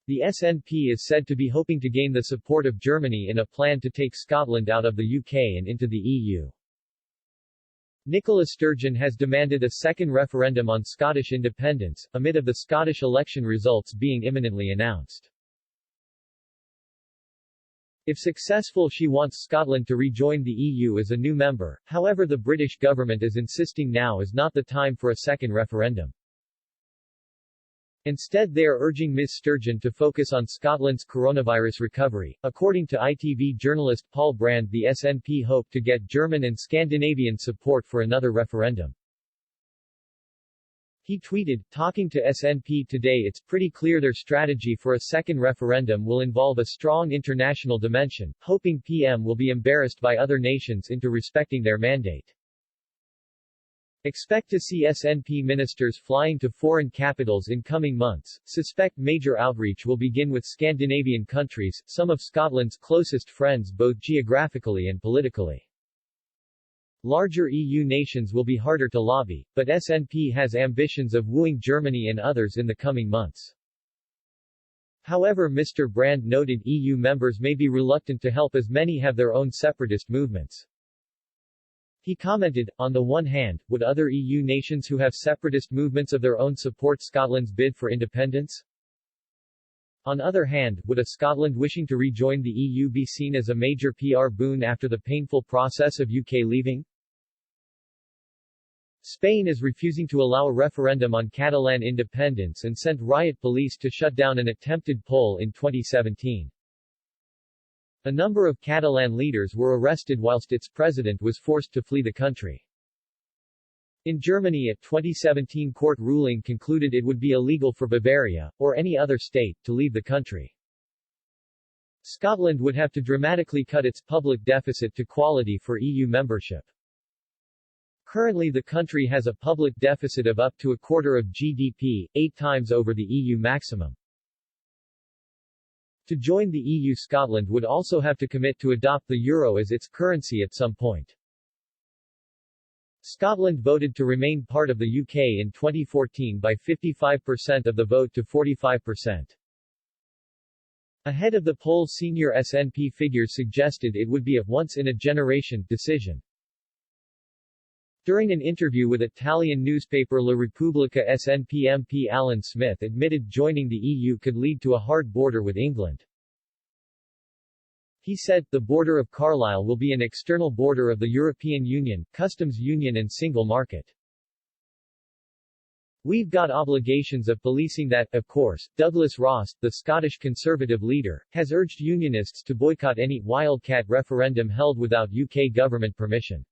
The SNP is said to be hoping to gain the support of Germany in a plan to take Scotland out of the UK and into the EU. Nicola Sturgeon has demanded a second referendum on Scottish independence, amid of the Scottish election results being imminently announced. If successful, she wants Scotland to rejoin the EU as a new member. However, the British government is insisting now is not the time for a second referendum. Instead, they are urging Ms. Sturgeon to focus on Scotland's coronavirus recovery. According to ITV journalist Paul Brand, the SNP hope to get German and Scandinavian support for another referendum. He tweeted, talking to SNP today, it's pretty clear their strategy for a second referendum will involve a strong international dimension, hoping PM will be embarrassed by other nations into respecting their mandate. Expect to see SNP ministers flying to foreign capitals in coming months. Suspect major outreach will begin with Scandinavian countries, some of Scotland's closest friends both geographically and politically. Larger EU nations will be harder to lobby, but SNP has ambitions of wooing Germany and others in the coming months. However, Mr. Brand noted EU members may be reluctant to help as many have their own separatist movements. He commented, on the one hand, would other EU nations who have separatist movements of their own support Scotland's bid for independence? On the other hand, would a Scotland wishing to rejoin the EU be seen as a major PR boon after the painful process of UK leaving? Spain is refusing to allow a referendum on Catalan independence and sent riot police to shut down an attempted poll in 2017. A number of Catalan leaders were arrested whilst its president was forced to flee the country. In Germany, a 2017 court ruling concluded it would be illegal for Bavaria, or any other state, to leave the country. Scotland would have to dramatically cut its public deficit to quality for EU membership. Currently, the country has a public deficit of up to a quarter of GDP, 8 times over the EU maximum. To join the EU, Scotland would also have to commit to adopt the euro as its currency at some point. Scotland voted to remain part of the UK in 2014 by 55% of the vote to 45%. Ahead of the poll, senior SNP figures suggested it would be a once-in-a-generation decision. During an interview with Italian newspaper La Repubblica, SNP MP Alan Smith admitted joining the EU could lead to a hard border with England. He said, the border of Carlisle will be an external border of the European Union, customs union and single market. We've got obligations of policing that, of course. Douglas Ross, the Scottish Conservative leader, has urged unionists to boycott any wildcat referendum held without UK government permission.